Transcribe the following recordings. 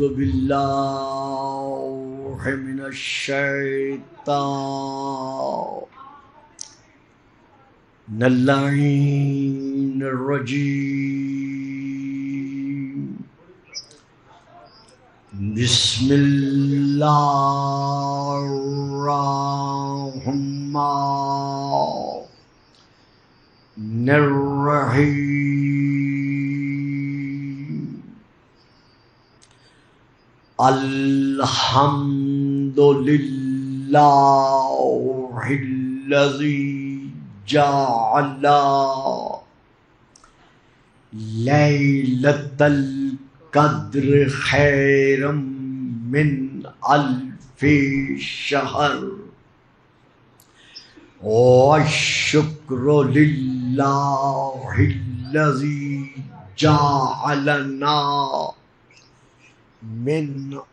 باللہ من الشیطان اللعین الرجیم بسم اللہ الرحمن الرحیم الحمد للہ الذی جعل لیلۃ القدر خیرا من الف شہر والشکر للہ الذی جعلنا من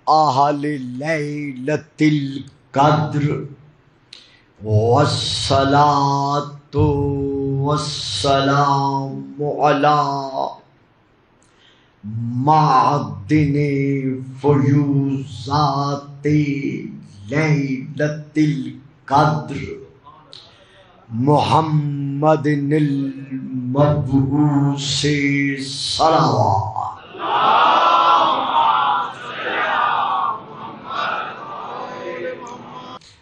اہل لیلۃ القدر والصلاۃ والسلام علی معدن فیوزات لیلۃ القدر محمد المبعوث صلوات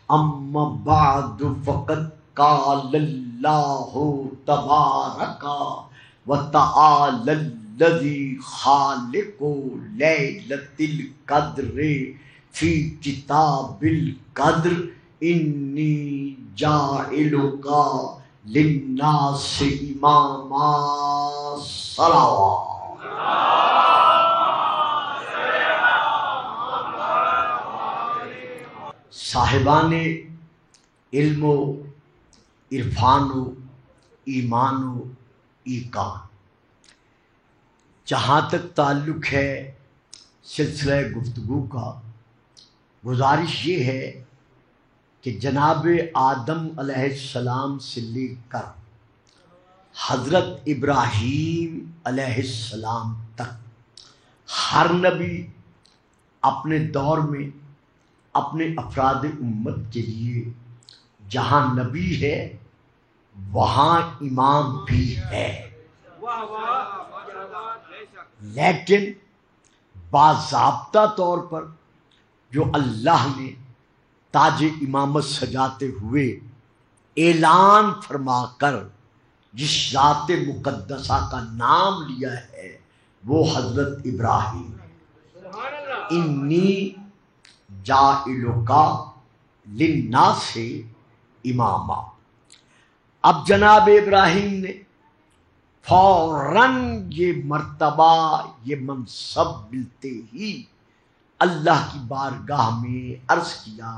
اما بعد فقد قال اللہ تبارک وتعالی الذی خالق لیلۃ القدر فی کتاب القدر انی جاعلک للناس اماما صلوات صاحبان علم و عرفان و ایمان و ایقان، جہاں تک تعلق ہے سلسلہ گفتگو کا، گزارش یہ ہے کہ جناب آدم علیہ السلام سے لے کر حضرت ابراہیم علیہ السلام تک ہر نبی اپنے دور میں اپنے افراد امت کے لیے جہاں نبی ہے وہاں امام بھی ہے، لیکن باضابطہ طور پر جو اللہ نے تاج امامت سجاتے ہوئے اعلان فرما کر جس ذات مقدسہ کا نام لیا ہے وہ حضرت ابراہیم ہے۔ انی جاعلک للناس اماما۔ اب جناب ابراہیم نے فوراً یہ مرتبہ، یہ منصب ملتے ہی اللہ کی بارگاہ میں عرض کیا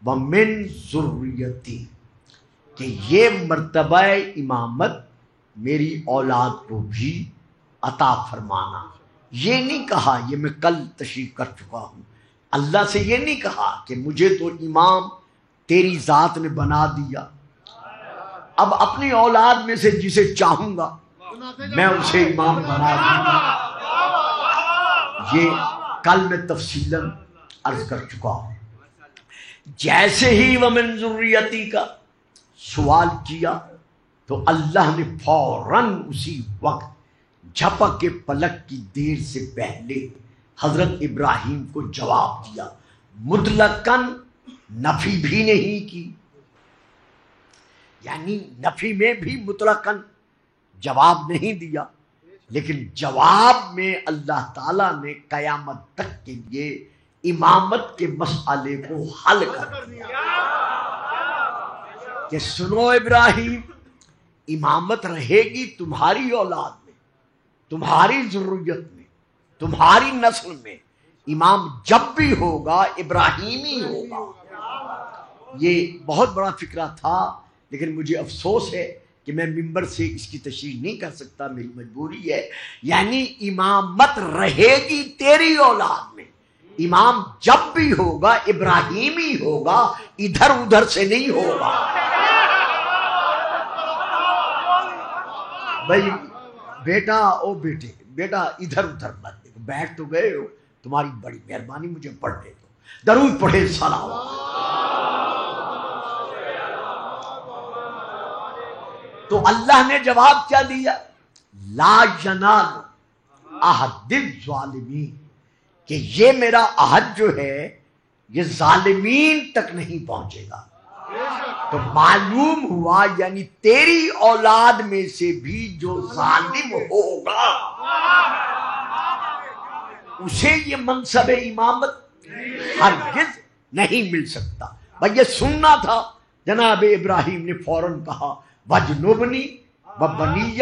وَمِن ذُرِّيَّتِي، کہ یہ مرتبہ امامت میری اولاد کو بھی عطا فرمانا۔ یہ نہیں کہا، یہ میں کل تشریح کر چکا ہوں، اللہ سے یہ نہیں کہا کہ مجھے تو امام تیری ذات نے بنا دیا، اب اپنی اولاد میں سے جسے چاہوں گا میں اسے امام بنا دوں گا۔ یہ کل میں تفصیلاً عرض کر چکا ہوں۔ جیسے ہی وَمِن ذُرِّيَّتِي کا سوال کیا تو اللہ نے فوراً اسی وقت جھپک کے پلک کی دیر سے پہلے حضرت ابراہیم کو جواب دیا، مطلقاً نفی بھی نہیں کی، یعنی نفی میں بھی مطلقاً جواب نہیں دیا، لیکن جواب میں اللہ تعالیٰ نے قیامت تک کے لیے امامت کے مسئلے کو حل کر دیا کہ سنو ابراہیم، امامت رہے گی تمہاری اولاد میں، تمہاری ذریت میں، تمہاری نسل میں، امام جب بھی ہوگا ابراہیمی ہوگا۔ یہ بہت بڑا فکرہ تھا، لیکن مجھے افسوس ہے کہ میں ممبر سے اس کی تشریح نہیں کر سکتا، میری مجبوری ہے۔ یعنی امامت رہے گی تیری اولاد میں، امام جب بھی ہوگا ابراہیمی ہوگا، ادھر ادھر سے نہیں ہوگا۔ بھائی بیٹا او بیٹے، بیٹا ادھر ادھر مت دیکھو، بیٹھ تو گئے ہو تمہاری بڑی مہربانی، مجھے پڑھنے دو۔ درود پڑھے صلوات۔ تو اللہ نے جواب کیا دیا؟ لا ینال عہد الظالمین، کہ یہ میرا عہد جو ہے یہ ظالمین تک نہیں پہنچے گا۔ تو معلوم ہوا یعنی تیری اولاد میں سے بھی جو ظالم ہوگا اسے یہ منصب امامت ہرگز نہیں مل سکتا۔ بھئی یہ سننا تھا، جناب ابراہیم نے فوراً کہا وَجْنُبْنِي وَبَنِيَّ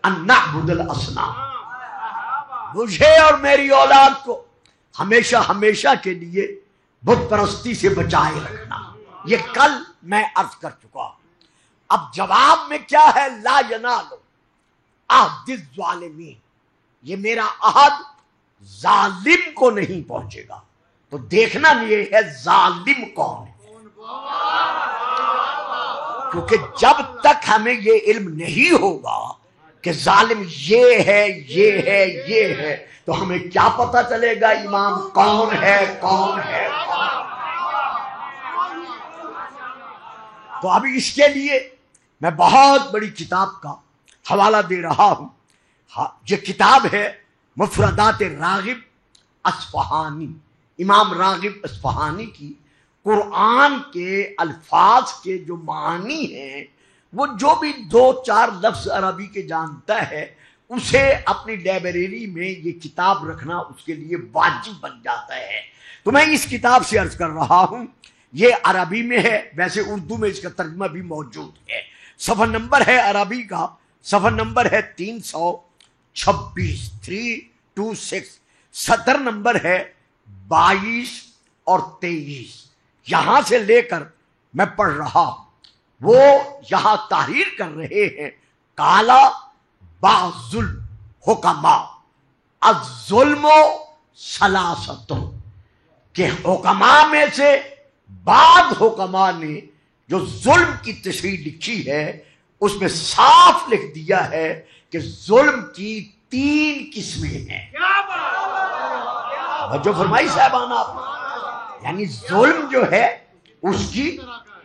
أَن نَعْبُدَ الْأَصْنَامَ، مجھے اور میری اولاد کو ہمیشہ ہمیشہ کے لیے بت پرستی سے بچائے رکھنا۔ یہ کل میں عرض کر چکا۔ اب جواب میں کیا ہے؟ لا ینال عہد الظالمین، یہ میرا عہد ظالم کو نہیں پہنچے گا۔ تو دیکھنا یہ ہے ظالم کون ہے، کیونکہ جب تک ہمیں یہ علم نہیں ہوگا کہ ظالم یہ ہے یہ ہے یہ ہے تو ہمیں کیا پتہ چلے گا امام کون ہے کون ہے کون ہے۔ تو ابھی اس کے لیے میں بہت بڑی کتاب کا حوالہ دے رہا ہوں۔ یہ کتاب ہے مفردات راغب اصفہانی، امام راغب اصفہانی کی قرآن کے الفاظ کے جو معنی ہیں، وہ جو بھی 2-4 لفظ عربی کے جانتا ہے اسے اپنی لائبریری میں یہ کتاب رکھنا اس کے لیے واجب بن جاتا ہے۔ تو میں اس کتاب سے عرض کر رہا ہوں، یہ عربی میں ہے، ویسے اردو میں اس کا ترجمہ بھی موجود ہے۔ صفحہ نمبر ہے عربی کا، صفحہ نمبر ہے 326 326، سطر نمبر ہے 22 اور 23۔ یہاں سے لے کر میں پڑھ رہا ہوں، وہ یہاں تحریر کر رہے ہیں کالا بعض الحکماء الظلم ثلاثۃ، کہ حکماء میں سے بعض حکماء نے جو ظلم کی تشریح لکھی ہے اس میں صاف لکھ دیا ہے کہ ظلم کی 3 قسمیں ہیں۔ جو فرمائی صاحبان آپ، یعنی ظلم جو ہے اس کی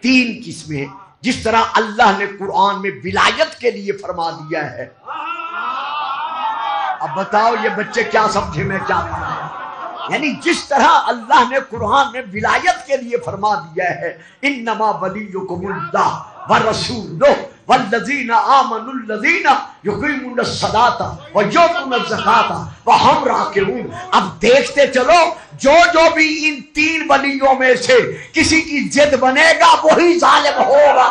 3 قسمیں، جس طرح اللہ نے قرآن میں ولایت کے لیے فرما دیا ہے۔ اب بتاؤ یہ بچے کیا سمجھے میں کیا پڑھ رہا ہوں؟ یعنی جس طرح اللہ نے قرآن میں ولایت کے لیے فرما دیا ہے انما ولیکم اللہ ورسولہ والذین آمنوا الذین یقیمون الصلاۃ ویؤتون الزکاۃ وہم راکعون۔ اب دیکھتے چلو جو جو بھی ان 3 ولیوں میں سے کسی کی ضد بنے گا وہی ظالم ہوگا۔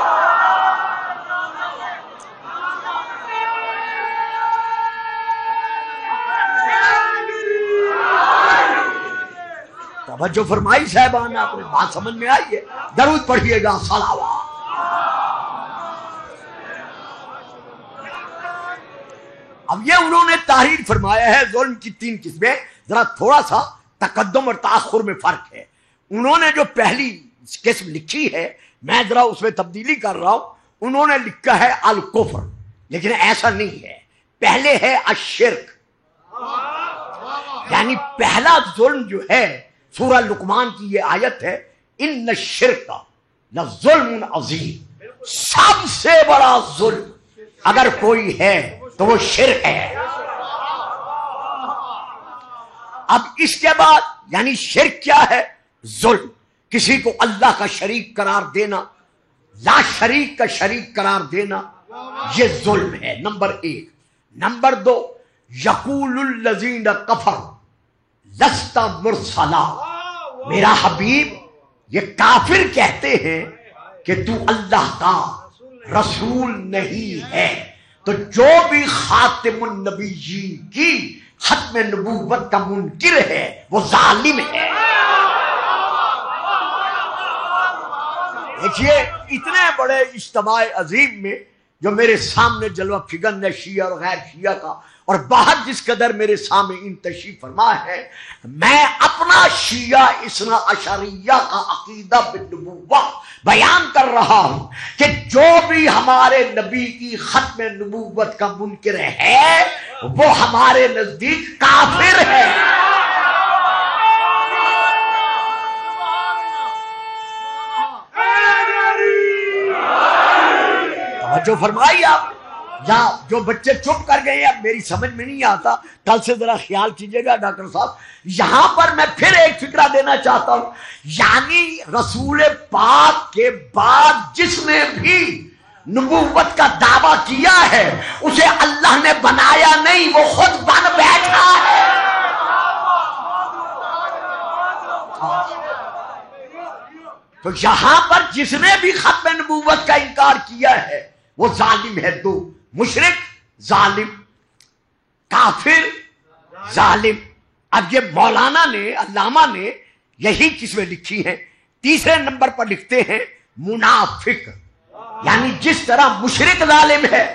توجہ فرمائی صاحبان، آپ نے بات سمجھ میں آئی ہے؟ درود پڑھیے گا صلوات۔ اب یہ انہوں نے تحریر فرمایا ہے ظلم کی 3 قسمیں۔ ذرا تھوڑا سا تقدم اور تاخر میں فرق ہے۔ انہوں نے جو پہلی قسم لکھی ہے میں ذرا اس میں تبدیلی کر رہا ہوں، انہوں نے لکھا ہے الکفر، لیکن ایسا نہیں ہے۔ پہلے ہے الشرک، یعنی پہلا ظلم جو ہے سورہ لقمان کی یہ آیت ہے ان الشرک لظلم عظیم، سب سے بڑا ظلم اگر کوئی ہے تو وہ شرک ہے۔ اب اس کے بعد یعنی شرک کیا ہے؟ ظلم، کسی کو اللہ کا شریک قرار دینا، لا شریک کا شریک قرار دینا، یہ ظلم ہے نمبر 1۔ نمبر 2، یقول الذین کفروا لست مرسلا، میرا حبیب یہ کافر کہتے ہیں کہ تو اللہ کا رسول نہیں ہے۔ تو جو بھی خاتم النبیین کی ختم نبوت کا منکر ہے وہ ظالم ہے۔ دیکھیے اتنے بڑے اجتماع عظیم میں جو میرے سامنے جلوہ فگن ہے شیعہ اور غیر شیعہ کا، اور باہر جس قدر میرے سامنے ان تشریف فرما ہے، میں اپنا شیعہ اثنا عشریہ کا عقیدہ بالنبوہ بیان کر رہا ہوں کہ جو بھی ہمارے نبی کی ختم نبوت کا منکر ہے وہ ہمارے نزدیک کافر ہے۔ توجہ فرمائی آپ؟ یا جو بچے چپ کر گئے اب میری سمجھ میں نہیں آتا، کل سے ذرا خیال کیجئے گا ڈاکٹر صاحب۔ یہاں پر میں پھر ایک فکرہ دینا چاہتا ہوں، یعنی رسول پاک کے بعد جس نے بھی نبوت کا دعویٰ کیا ہے اسے اللہ نے بنایا نہیں، وہ خود بن بیٹھا ہے۔ تو یہاں پر جس نے بھی ختم نبوت کا انکار کیا ہے وہ ظالم ہے، دو مشرک ظالم، کافر ظالم۔ اب یہ مولانا نے، علامہ نے یہی چیزیں لکھی ہیں۔ تیسرے نمبر پر لکھتے ہیں منافق، یعنی جس طرح مشرک ظالم ہے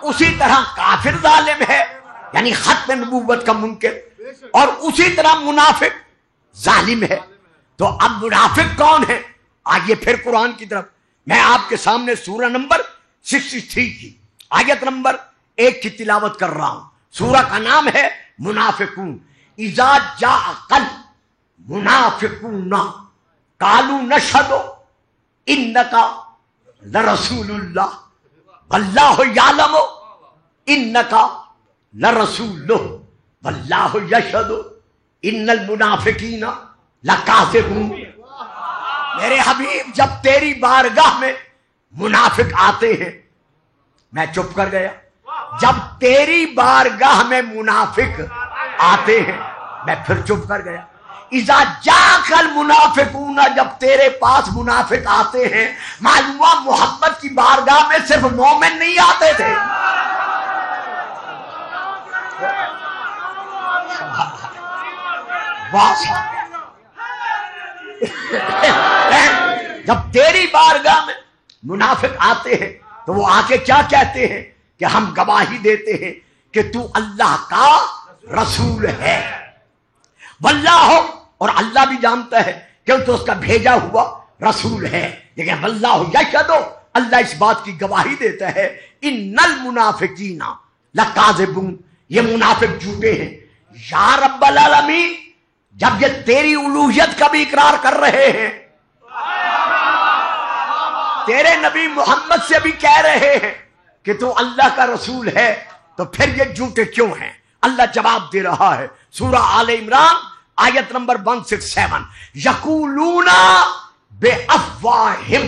اسی طرح کافر ظالم ہے، یعنی ختم نبوت کا منکر، اور اسی طرح منافق ظالم ہے۔ تو اب منافق کون ہے؟ آئیے پھر قرآن کی طرف، میں آپ کے سامنے سورہ نمبر 63 کی آیت نمبر 1 کی تلاوت کر رہا ہوں۔ سورہ کا نام ہے منافقون۔ اذا جاء المنافقون قالوا نشهد انك لرسول الله والله يعلم انك لرسوله والله يشهد ان المنافقين لکاذبون۔ میرے حبیب جب تیری بارگاہ میں منافق آتے ہیں، میں چپ کر گیا، جب تیری بارگاہ میں منافق آتے ہیں میں پھر چپ کر گیا۔ اذا جاء المنافقون، جب تیرے پاس منافق آتے ہیں، معلوم ہوا محمد کی بارگاہ میں صرف مومن نہیں آتے تھے۔ جب تیری بارگاہ میں منافق آتے ہیں تو وہ آ کے کیا کہتے ہیں کہ ہم گواہی دیتے ہیں کہ تو اللہ کا رسول ہے، واللہ، اور اللہ بھی جانتا ہے کہ تو اس کا بھیجا ہوا رسول ہے، لیکن واللہ یشہد، اللہ اس بات کی گواہی دیتا ہے، ان المنافقین لکاذبون، یہ منافق جھوٹے ہیں۔ یا رب العالمین، جب یہ تیری الوہیت کا بھی اقرار کر رہے ہیں، تیرے نبی محمد سے بھی کہہ رہے ہیں کہ تو اللہ کا رسول ہے، تو پھر یہ جھوٹے کیوں ہیں؟ اللہ جواب دے رہا ہے، سورہ آل عمران آیت نمبر 167، یقولون بافواہہم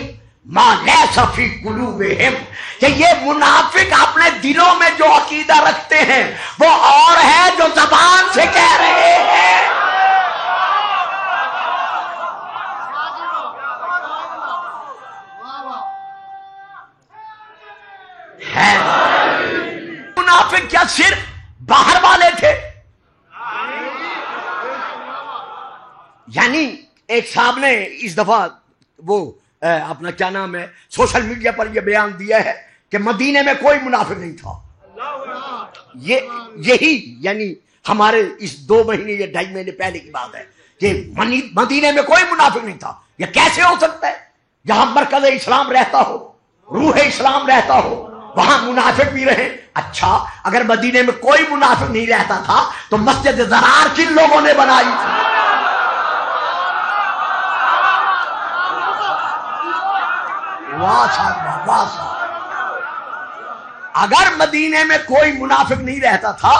ما لیس فی قلوبہم، کہ یہ منافق اپنے دلوں میں جو عقیدہ رکھتے ہیں وہ اور ہے جو زبان سے کہہ رہے ہیں۔ منافق کیا صرف باہر والے تھے؟ یعنی ایک صاحب نے اس دفعہ وہ اپنا کیا نام ہے سوشل میڈیا پر یہ بیان دیا ہے کہ مدینے میں کوئی منافق نہیں تھا۔ یہی یعنی ہمارے اس 2 مہینے یا 2.5 مہینے پہلے کی بات ہے کہ مدینے میں کوئی منافق نہیں تھا۔ یہ کیسے ہو سکتا ہے؟ جہاں مرکز اسلام رہتا ہو، روح اسلام رہتا ہو، وہاں منافق بھی رہے۔ اچھا اگر مدینے میں کوئی منافق نہیں رہتا تھا تو مسجد ضرار کن لوگوں نے بنائی تھی؟ اگر مدینے میں کوئی منافق نہیں رہتا تھا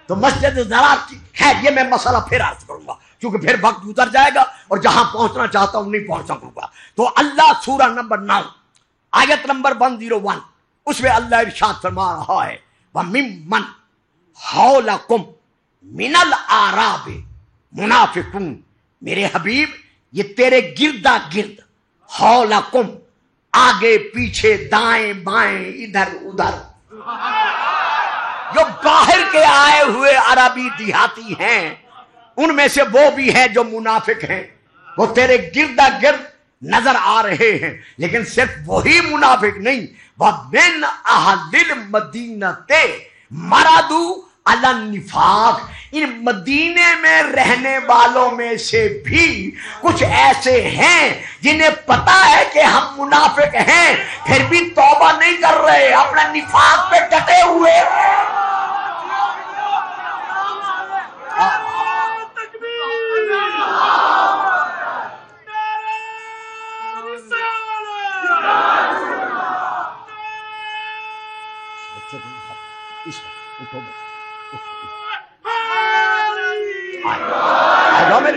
تو مسجد ضرار کی، خیر یہ میں مسئلہ پھر عرض کروں گا کیونکہ پھر وقت گزر جائے گا اور جہاں پہنچنا چاہتا ہوں نہیں پہنچ سکوں گا۔ تو اللہ سورہ نمبر 9 آیت نمبر 101، اس میں اللہ ارشاد فرما رہا ہے، وَمِمَّنْ حَوْلَكُمْ مِنَ الْأَعْرَابِ مُنَافِقُونَ، میرے حبیب یہ تیرے گردا گرد، حَوْلَكُمْ، آگے پیچھے دائیں بائیں ادھر ادھر، جو باہر کے آئے ہوئے عربی دیہاتی ہیں ان میں سے وہ بھی ہیں جو منافق ہیں، وہ تیرے گردا گرد نظر آ رہے ہیں۔ لیکن صرف وہی منافق نہیں، وَمِنْ أَهْلِ الْمَدِينَةِ مَرَدُوا عَلَى النِّفَاقِ، ان مدینے میں رہنے والوں میں سے بھی کچھ ایسے ہیں جنہیں پتا ہے کہ ہم منافق ہیں پھر بھی توبہ نہیں کر رہے، اپنا نفاق پہ ڈٹے ہوئے ہیں۔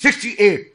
68।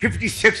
56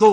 2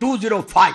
205।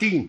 3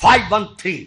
513।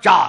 4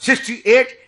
68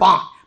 5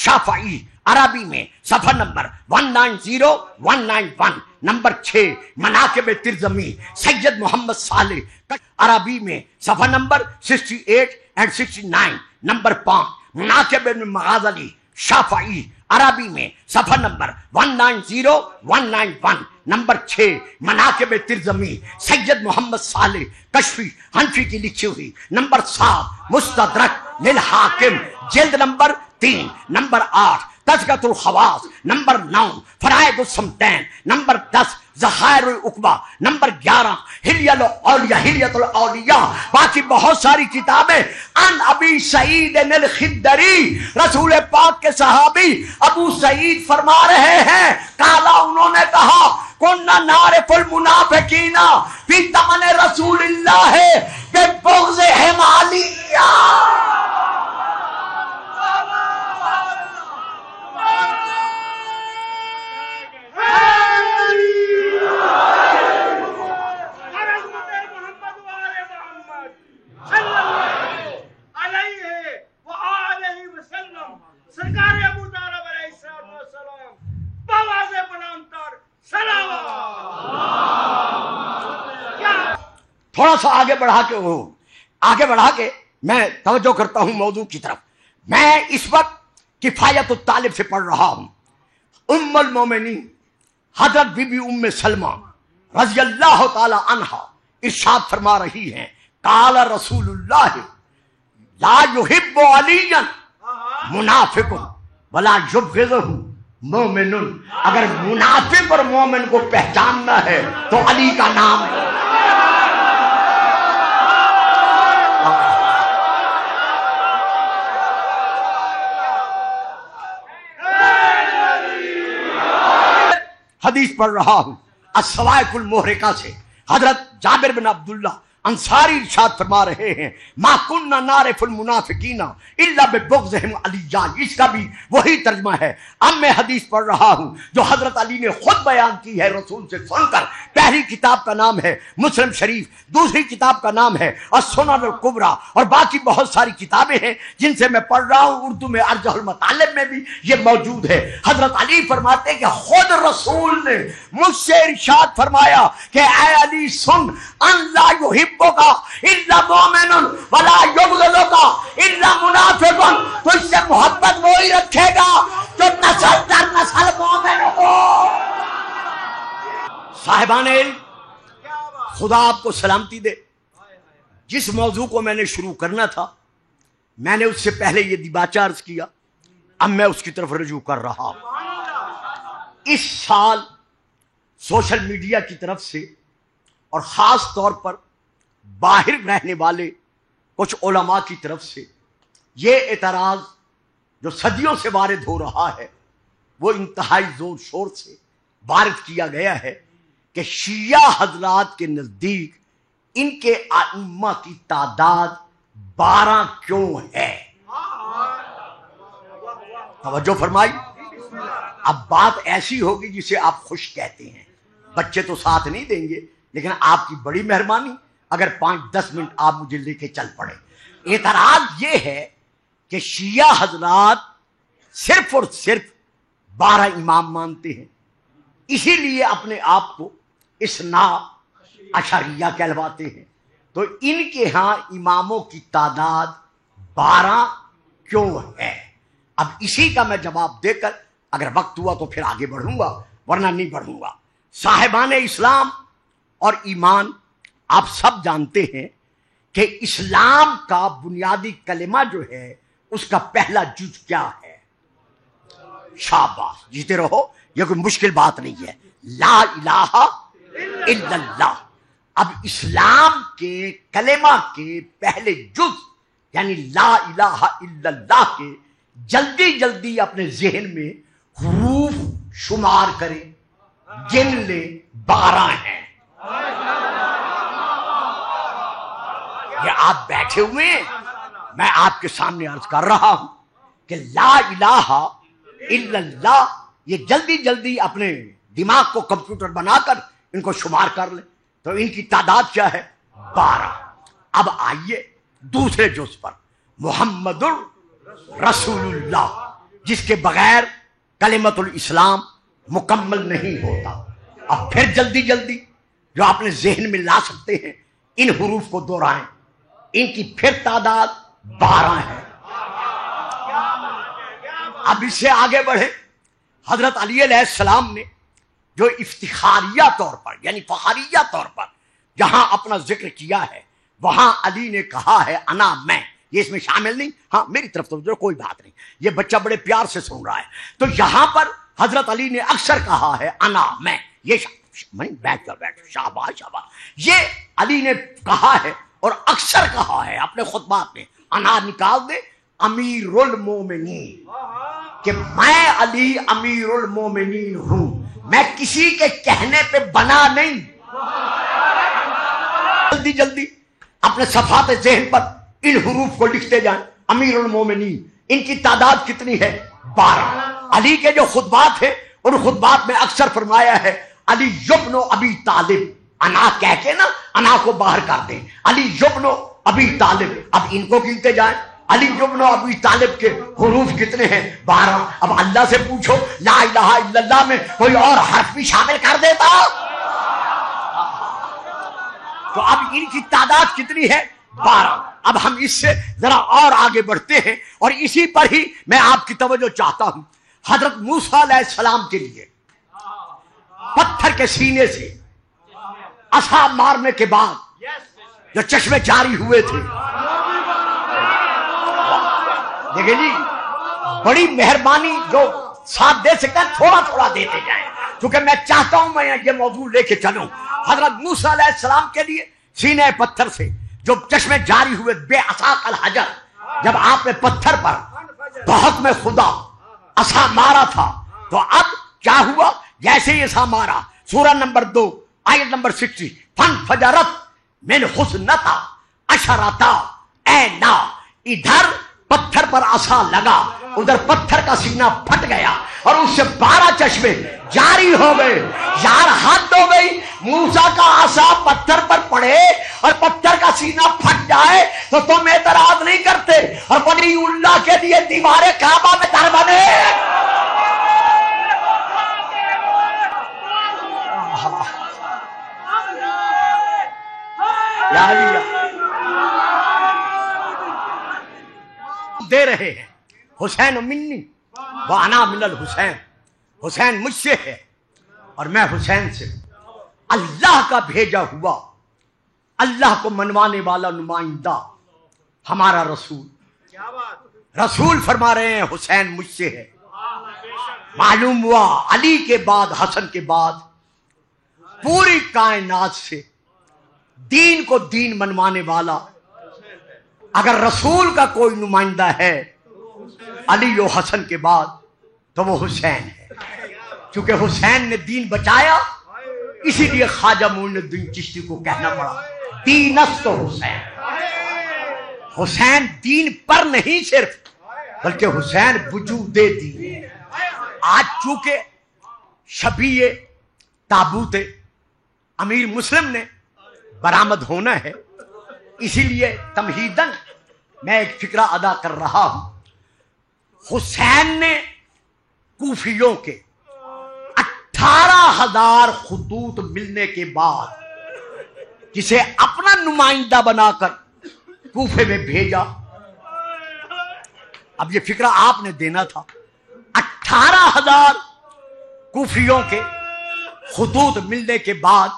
شافعی عربی میں صفحہ نمبر 190191 نمبر 6 مناقب ترزمی سید محمد صالح عربی میں صفحہ نمبر 68 and 69 نمبر 5 مناقب ابن مغازلی شافعی عربی میں صفحہ نمبر 190191 نمبر 6 مناقب ترزمی سید محمد صالح کشفی حنفی کی لکھی ہوئی نمبر 7 مستدرک للحاکم جلد نمبر 3 نمبر 8 تذکرۃ الخواص نمبر 9 فرائض الصمتین نمبر 10 ذخائر العقبہ نمبر 11 حلیۃ الاولیاء باقی بہت ساری کتابیں ان ابی سعید الخدری رسول پاک کے صحابی ابو سعید فرما رہے ہیں کالا انہوں نے کہا کننا نعرف المنافقین فی دمن رسول اللہ ببغضہم علیہ تھوڑا سا آگے بڑھا کے میں توجہ کرتا ہوں موضوع کی طرف. میں اس وقت کفایت الطالب سے پڑھ رہا ہوں. ام المومنین حضرت بی بی ام سلمہ رضی اللہ تعالی عنہا ارشاد فرما رہی ہیں قال رسول اللہ لا یحب علیا منافق ولا یبغضہ مومن. اگر منافق اور مومن کو پہچاننا ہے تو علی کا نام حدیث پڑھ رہا ہوں الصواعق المحرقہ سے حضرت جابر بن عبداللہ انصاری ارشاد فرما رہے ہیں ما کننا نعرف المنافقین الا ببغضہم علیہ. اس کا بھی وہی ترجمہ ہے. اب میں حدیث پڑھ رہا ہوں جو حضرت علی نے خود بیان کی ہے رسول سے سن کر. پہلی کتاب کا نام ہے مسلم شریف, دوسری کتاب کا نام ہے السنن الکبریٰ, اور باقی بہت ساری کتابیں ہیں جن سے میں پڑھ رہا ہوں. اردو میں ارجح المطالب میں بھی یہ موجود ہے. حضرت علی فرماتے کہ خود رسول نے مجھ سے ارشاد فرمایا کہ اے علی سن ان لا یحبک الا مومن ولا یبغضک الا منافق. تو اس سے محبت وہی رکھے گا جو نسل در نسل مومن ہو. صاحبان علم خدا آپ کو سلامتی دے. جس موضوع کو میں نے شروع کرنا تھا میں نے اس سے پہلے یہ دیباچہ عرض کیا, اب میں اس کی طرف رجوع کر رہا ہوں. اس سال سوشل میڈیا کی طرف سے اور خاص طور پر باہر رہنے والے کچھ علماء کی طرف سے یہ اعتراض جو صدیوں سے وارد ہو رہا ہے وہ انتہائی زور شور سے وارد کیا گیا ہے کہ شیعہ حضرات کے نزدیک ان کے ائمہ کی تعداد 12 کیوں ہے. توجہ فرمائی. اب بات ایسی ہوگی جسے آپ خوش کہتے ہیں. بچے تو ساتھ نہیں دیں گے لیکن آپ کی بڑی مہربانی اگر 5-10 منٹ آپ مجھے لے کے چل پڑے. اعتراض یہ ہے کہ شیعہ حضرات صرف اور صرف 12 امام مانتے ہیں, اسی لیے اپنے آپ کو اثنا عشریہ کہلواتے ہیں. تو ان کے ہاں اماموں کی تعداد 12 کیوں ہے؟ اب اسی کا میں جواب دے کر اگر وقت ہوا تو پھر آگے بڑھوں گا, ورنہ نہیں بڑھوں گا. صاحبان اسلام اور ایمان, آپ سب جانتے ہیں کہ اسلام کا بنیادی کلمہ جو ہے اس کا پہلا جز کیا ہے؟ شاباش, جیتے رہو, یہ کوئی مشکل بات نہیں ہے. لا الہ الا اللہ. اب اسلام کے کلمہ کے پہلے جز یعنی لا الہ الا اللہ کے جلدی جلدی اپنے ذہن میں حروف شمار کریں, گن لیں, 12 ہیں. یہ آپ بیٹھے ہوئے ہیں, میں آپ کے سامنے عرض کر رہا ہوں کہ لا الہ الا اللہ یہ جلدی جلدی اپنے دماغ کو کمپیوٹر بنا کر ان کو شمار کر لیں تو ان کی تعداد کیا ہے؟ 12. اب آئیے دوسرے جز پر, محمد الرسول اللہ. جس کے بغیر کلمت الاسلام مکمل نہیں ہوتا۔ اب پھر جلدی جلدی جو اپنے ذہن میں لا سکتے ہیں ان حروف کو دہرائیں، ان کی پھر تعداد 12 ہے۔ اب اس سے آگے بڑھے، حضرت علی علیہ السلام نے جو افتخاریہ طور پر یعنی فخاریہ طور پر جہاں اپنا ذکر کیا ہے، وہاں علی نے کہا ہے انا میں، یہ اس میں شامل نہیں، ہاں میری طرف تو کوئی بات نہیں، یہ بچہ بڑے پیار سے سن رہا ہے۔ تو یہاں پر حضرت علی نے اکثر کہا ہے انا میں، یہ بیٹھ کر شاباش شاباش، یہ علی نے کہا ہے اور اکثر کہا ہے اپنے خطبات میں، انا نکال دے امیر المومنین، کہ میں علی امیر المومنین ہوں، میں کسی کے کہنے پہ بنا نہیں۔ جلدی جلدی اپنے صفحات ذہن پر ان حروف کو لکھتے جائیں، امیر المومنین، ان کی تعداد کتنی ہے؟ 12۔ علی کے جو خطبات ہیں ان خطبات میں اکثر فرمایا ہے علی ابن ابی طالب، انا کہہ کے نا انا کو باہر کر دیں، علی ابن ابی طالب۔ اب ان کو گنتے جائیں، علی ابن ابی طالب کے حروف کتنے ہیں؟ 12۔ اب اللہ سے پوچھو لا الہ الا اللہ میں کوئی اور حرف بھی شامل کر دیتا تو اب ان کی تعداد کتنی ہے؟ 12۔ اب ہم اس سے ذرا اور آگے بڑھتے ہیں اور اسی پر ہی میں آپ کی توجہ چاہتا ہوں۔ حضرت موسیٰ علیہ السلام کے لیے پتھر کے سینے سے عصا مارنے کے بعد جو چشمے جاری ہوئے تھے، دیکھیں جی بڑی مہربانی، جو ساتھ دے سکتا ہے تھوڑا تھوڑا دیتے جائیں، کیونکہ میں چاہتا ہوں میں یہ موضوع لے کے چلوں۔ حضرت موسیٰ علیہ السلام کے لیے سینے پتھر سے جو چشمے جاری ہوئے، بے عصاق الحجر، جب آپ نے پتھر پر بہت میں خدا عصا مارا تھا تو اب کیا ہوا؟ جیسے ہی عصا مارا، سورہ نمبر 2 آیت نمبر 60، فانفجرت من حسنتا عشرتا عینا، ادھر پتھر پر عصا لگا، ادھر پتھر کا سینہ پھٹ گیا اور اس سے 12 چشمے جاری ہو گئے۔ یار حد ہو گئی، موسیٰ کا عصا پتھر پر پڑے اور پتھر کا سینہ پھٹ جائے تو تم اعتراض نہیں کرتے، اور ولی اللہ کے لیے دیوار کعبہ میں در بنے۔ دے رہے ہیں حسین منی وانا من الحسین، حسین مجھ سے ہے اور میں حسین سے، اللہ کا بھیجا ہوا، اللہ کو منوانے والا نمائندہ ہمارا رسول۔ رسول فرما رہے ہیں حسین مجھ سے ہے۔ معلوم ہوا علی کے بعد، حسن کے بعد پوری کائنات سے دین کو دین منوانے والا اگر رسول کا کوئی نمائندہ ہے علی و حسن کے بعد تو وہ حسین ہے، کیونکہ حسین نے دین بچایا، اسی لیے خواجہ معین الدین چشتی کو کہنا پڑا دینست حسین۔ حسین دین پر نہیں صرف، بلکہ حسین وجود دین۔ آج چونکہ شبیہ تابوت امیر مسلم نے برآمد ہونا ہے، اسی لیے تمہیدن میں ایک فکرہ ادا کر رہا ہوں۔ حسین نے کوفیوں کے 18,000 خطوط ملنے کے بعد جسے اپنا نمائندہ بنا کر کوفے میں بھیجا۔ اب یہ فکرہ آپ نے دینا تھا۔ 18,000 کوفیوں کے خطوط ملنے کے بعد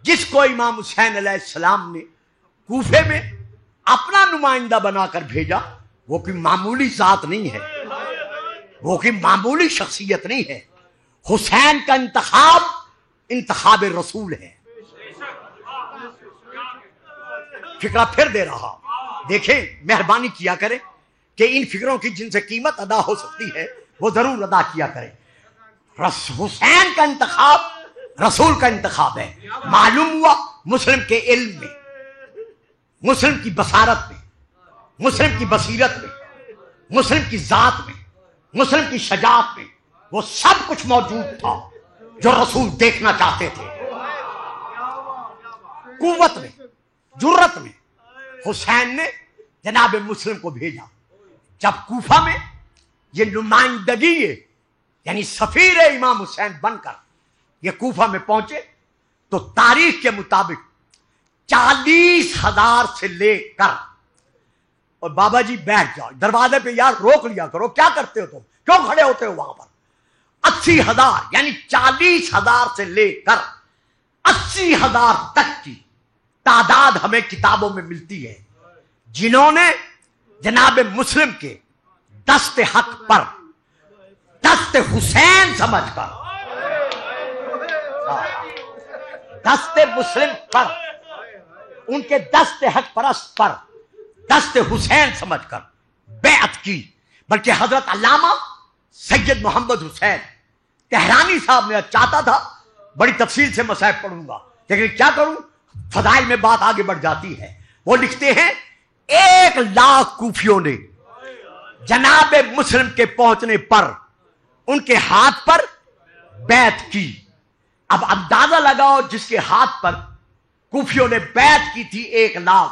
جس کو امام حسین علیہ السلام نے کوفے میں اپنا نمائندہ بنا کر بھیجا، وہ کوئی معمولی ذات نہیں ہے، وہ کوئی معمولی شخصیت نہیں ہے۔ حسین کا انتخاب انتخاب رسول ہے۔ فکرہ پھر دے رہا، دیکھیں مہربانی کیا کریں کہ ان فکروں کی جن سے قیمت ادا ہو سکتی ہے وہ ضرور ادا کیا کریں۔ حسین کا انتخاب رسول کا انتخاب ہے۔ معلوم ہوا مسلم کے علم میں، مسلم کی بصارت میں، مسلم کی بصیرت میں، مسلم کی ذات میں، مسلم کی شجاعت میں وہ سب کچھ موجود تھا جو رسول دیکھنا چاہتے تھے۔ قوت میں، جرت میں حسین نے جناب مسلم کو بھیجا۔ جب کوفہ میں یہ نمائندگی ہے، یعنی سفیر امام حسین بن کر یہ کوفہ میں پہنچے تو تاریخ کے مطابق 40,000 سے لے کر، اور بابا جی بیٹھ جاؤ دروازے پہ یار، روک لیا کرو، کیا کرتے ہو تم، کیوں کھڑے ہوتے ہو وہاں پر؟ 80,000 یعنی 40,000 سے لے کر 80,000 تک کی تعداد ہمیں کتابوں میں ملتی ہے جنہوں نے جناب مسلم کے دست حق پر دست حسین سمجھ کر، دست مسلم پر، ان کے دست حق پرست پر دست حسین سمجھ کر بیعت کی، بلکہ حضرت علامہ سید محمد حسین تہرانی صاحب نے چاہتا تھا، بڑی تفصیل سے مصائب پڑھوں گا لیکن کیا کروں، فضائل میں بات آگے بڑھ جاتی ہے، وہ لکھتے ہیں 1,00,000 کوفیوں نے جناب مسلم کے پہنچنے پر ان کے ہاتھ پر بیعت کی۔ اب اندازہ لگاؤ، جس کے ہاتھ پر کوفیوں نے بیعت کی تھی 1,00,000،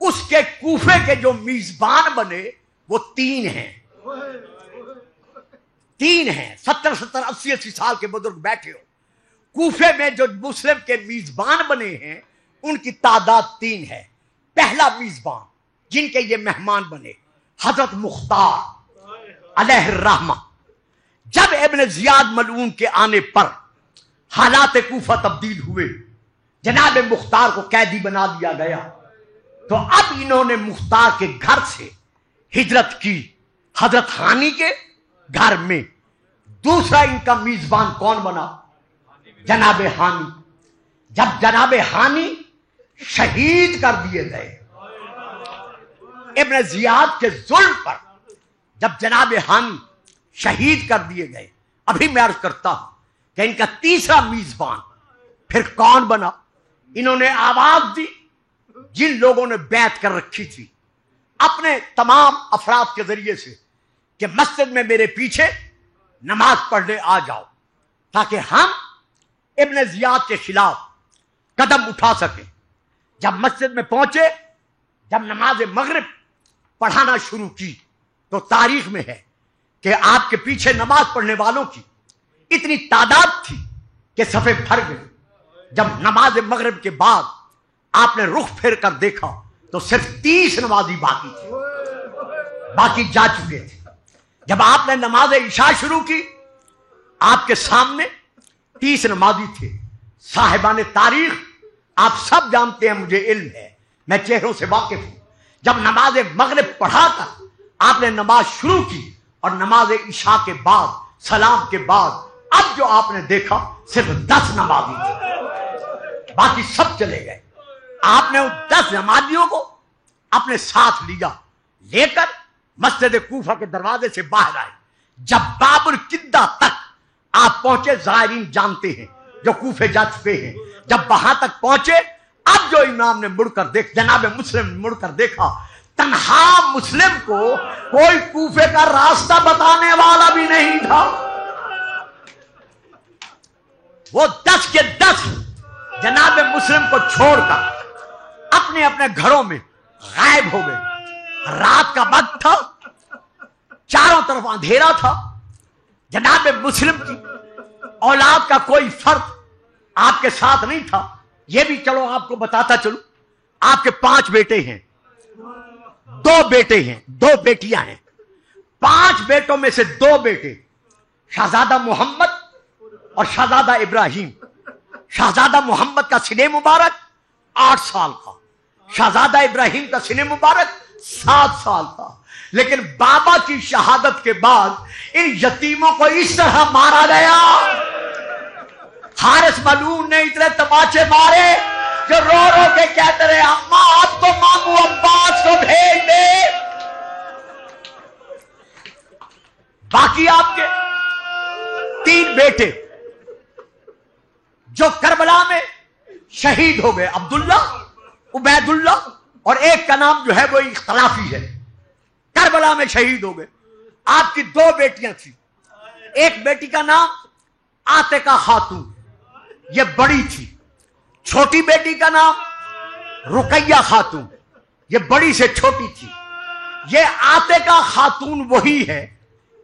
اس کے کوفے کے جو میزبان بنے وہ 3 ہیں، 70 80 سال کے بزرگ بیٹھے ہو، کوفے میں جو مسلم کے میزبان بنے ہیں ان کی تعداد 3 ہے۔ پہلا میزبان جن کے یہ مہمان بنے حضرت مختار علیہ الرحمہ، جب ابن زیاد ملعون کے آنے پر حالات کوفہ تبدیل ہوئے، جناب مختار کو قیدی بنا دیا گیا، تو اب انہوں نے مختار کے گھر سے ہجرت کی حضرت ہانی کے گھر میں۔ دوسرا ان کا میزبان کون بنا؟ جناب ہانی۔ جب جناب ہانی شہید کر دیے گئے ابن زیاد کے ظلم پر، جب جناب ہانی شہید کر دیے گئے، ابھی میں عرض کرتا ہوں کہ ان کا تیسرا میزبان پھر کون بنا؟ انہوں نے آواز دی، جن لوگوں نے بیعت کر رکھی تھی اپنے تمام افراد کے ذریعے سے، کہ مسجد میں میرے پیچھے نماز پڑھنے آ جاؤ تاکہ ہم ابن زیاد کے خلاف قدم اٹھا سکیں۔ جب مسجد میں پہنچے، جب نماز مغرب پڑھانا شروع کی تو تاریخ میں ہے کہ آپ کے پیچھے نماز پڑھنے والوں کی اتنی تعداد تھی کہ صفیں بھر گئی۔ جب نماز مغرب کے بعد آپ نے رخ پھیر کر دیکھا تو صرف 30 نمازی باقی تھے، باقی جا چکے تھے۔ جب آپ نے نماز عشاء شروع کی، آپ کے سامنے 30 نمازی تھے۔ صاحبان تاریخ آپ سب جانتے ہیں، مجھے علم ہے، میں چہروں سے واقف ہوں۔ جب نماز مغرب پڑھا کر آپ نے نماز شروع کی اور نماز عشاء کے بعد، سلام کے بعد، اب جو آپ نے دیکھا صرف 10 نمازی تھے، باقی سب چلے گئے۔ آپ نے ان 10 نمازیوں کو اپنے ساتھ لیا، لے کر مسجد کوفہ کے دروازے سے باہر آئے۔ جب باب الکدہ تک آپ پہنچے، زائرین جانتے ہیں جو کوفے جا چکے ہیں، جب وہاں تک پہنچے، اب جو امام نے مڑ کر دیکھ، جناب مسلم نے مڑ کر دیکھا، تنہا مسلم کو کوئی کوفے کا راستہ بتانے والا بھی نہیں تھا۔ وہ 10 کے 10 جناب مسلم کو چھوڑ کر اپنے اپنے گھروں میں غائب ہو گئے۔ رات کا وقت تھا، چاروں طرف اندھیرا تھا۔ جناب مسلم کی اولاد کا کوئی فرد آپ کے ساتھ نہیں تھا۔ یہ بھی چلو آپ کو بتاتا چلوں، آپ کے 5 بیٹے ہیں، 2 بیٹے ہیں، 2 بیٹیاں ہیں۔ 5 بیٹوں میں سے 2 بیٹے شہزادہ محمد اور شہزادہ ابراہیم۔ شہزادہ محمد کا سن مبارک 8 سال تھا، شہزادہ ابراہیم کا سن مبارک 7 سال تھا۔ لیکن بابا کی شہادت کے بعد ان یتیموں کو اس طرح مارا گیا، حارث ملعون نے اتنے تماچے مارے کہ رو رو کے کہتے رہے، اماں آپ تو مامو عباس کو بھیج دے۔ باقی آپ کے 3 بیٹے جو کربلا میں شہید ہو گئے، عبداللہ، عبید اللہ، اور ایک کا نام جو ہے وہ اختلافی ہے، کربلا میں شہید ہو گئے۔ آپ کی 2 بیٹیاں تھیں، ایک بیٹی کا نام عاتقہ خاتون، یہ بڑی تھی۔ چھوٹی بیٹی کا نام رقیہ خاتون، یہ بڑی سے چھوٹی تھی۔ یہ عاتقہ خاتون وہی ہے